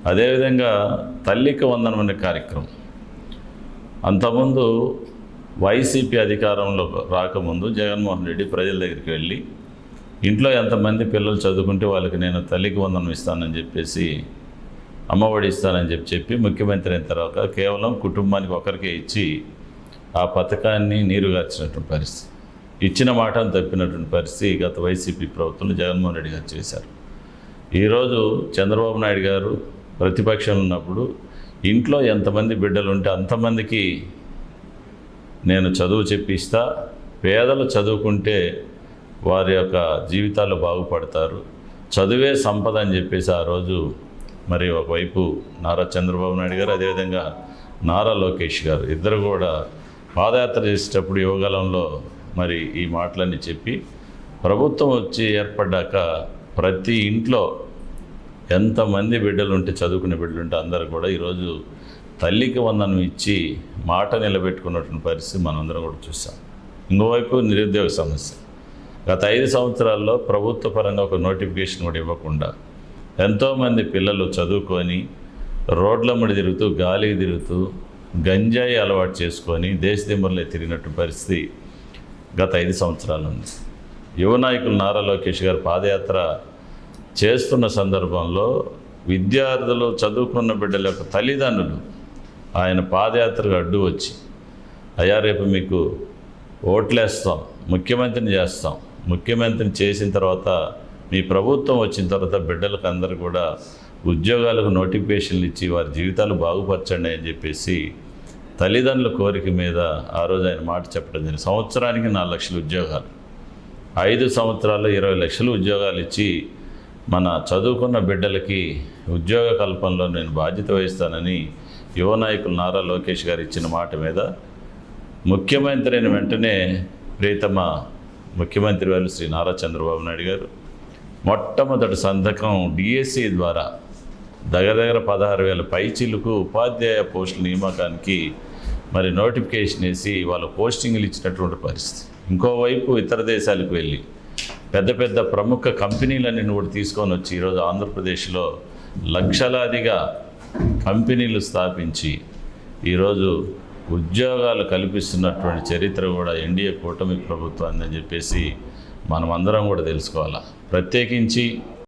అదేవిధంగా తల్లికి వందనం అనే కార్యక్రమం అంతకుముందు వైసీపీ అధికారంలో రాకముందు జగన్మోహన్ రెడ్డి ప్రజల దగ్గరికి వెళ్ళి ఇంట్లో ఎంతమంది పిల్లలు చదువుకుంటే వాళ్ళకి నేను తల్లికి వందనం ఇస్తానని చెప్పేసి అమ్మఒడి ఇస్తానని చెప్పి ముఖ్యమంత్రి అయిన తర్వాత కేవలం కుటుంబానికి ఒకరికే ఇచ్చి ఆ పథకాన్ని నీరుగార్చినటువంటి పరిస్థితి, ఇచ్చిన మాటను తప్పినటువంటి పరిస్థితి గత వైసీపీ ప్రభుత్వంలో జగన్మోహన్ రెడ్డి గారు చేశారు. ఈరోజు చంద్రబాబు నాయుడు గారు ప్రతిపక్షంలో ఉన్నప్పుడు ఇంట్లో ఎంతమంది బిడ్డలు ఉంటే అంతమందికి నేను చదువు చెప్పిస్తా, పేదలు చదువుకుంటే వారి యొక్క జీవితాలు బాగుపడతారు, చదువే సంపద అని చెప్పేసి ఆ రోజు మరి ఒకవైపు నారా చంద్రబాబు నాయుడు గారు, అదేవిధంగా నారా లోకేష్ గారు ఇద్దరు కూడా పాదయాత్ర చేసేటప్పుడు యువగలంలో మరి ఈ మాటలన్నీ చెప్పి ప్రభుత్వం వచ్చి ఏర్పడ్డాక ప్రతి ఇంట్లో ఎంతమంది బిడ్డలు ఉంటే చదువుకునే బిడ్డలు ఉంటే అందరూ కూడా ఈరోజు తల్లికి వందనం ఇచ్చి మాట నిలబెట్టుకున్నటువంటి పరిస్థితి మనందరం కూడా చూసాం. ఇంకోవైపు నిరుద్యోగ సమస్య, గత 5 సంవత్సరాల్లో ప్రభుత్వ పరంగా ఒక నోటిఫికేషన్ కూడా ఇవ్వకుండా ఎంతోమంది పిల్లలు చదువుకొని రోడ్ల ముడి తిరుగుతూ గాలికి తిరుగుతూ గంజాయి అలవాటు చేసుకొని దేశదిమ్మర్లే తిరిగినట్టు పరిస్థితి గత 5 సంవత్సరాల ఉంది. యువ నాయకులు నారా లోకేష్ గారు పాదయాత్ర చేస్తున్న సందర్భంలో విద్యార్థులు చదువుకున్న బిడ్డల యొక్క తల్లిదండ్రులు ఆయన పాదయాత్రకు అడ్డు వచ్చి, అయ్యా రేపు మీకు ఓట్లేస్తాం, ముఖ్యమంత్రిని చేస్తాం, ముఖ్యమంత్రిని చేసిన తర్వాత మీ ప్రభుత్వం వచ్చిన తర్వాత బిడ్డలకు అందరూ కూడా ఉద్యోగాలకు నోటిఫికేషన్లు ఇచ్చి వారి జీవితాలు బాగుపరచండి అని చెప్పేసి తల్లిదండ్రుల కోరిక మీద ఆ రోజు ఆయన మాట చెప్పడం జరిగింది. సంవత్సరానికి 4 లక్షల ఉద్యోగాలు, 5 సంవత్సరాల్లో 20 లక్షల ఉద్యోగాలు ఇచ్చి మన చదువుకున్న బిడ్డలకి ఉద్యోగ కల్పనలో నేను బాధ్యత వహిస్తానని యువ నాయకులు నారా లోకేష్ గారు ఇచ్చిన మాట మీద ముఖ్యమంత్రి అయిన వెంటనే ప్రీతమ ముఖ్యమంత్రి వారు శ్రీ నారా చంద్రబాబు నాయుడు గారు మొట్టమొదటి సంతకం డిఎస్సి ద్వారా దగ్గర 16,000 పైచిలకు ఉపాధ్యాయ పోస్టుల నియామకానికి మరి నోటిఫికేషన్ వేసి వాళ్ళ పోస్టింగ్లు ఇచ్చినటువంటి పరిస్థితి. ఇంకోవైపు ఇతర దేశాలకు వెళ్ళి పెద్ద పెద్ద ప్రముఖ కంపెనీలన్నీ కూడా తీసుకొని వచ్చి ఈరోజు ఆంధ్రప్రదేశ్లో లక్షలాదిగా కంపెనీలు స్థాపించి ఈరోజు ఉద్యోగాలు కల్పిస్తున్నటువంటి చరిత్ర కూడా ఎన్డీఏ కూటమి ప్రభుత్వం అని చెప్పేసి మనం అందరం కూడా తెలుసుకోవాలి. ప్రత్యేకించి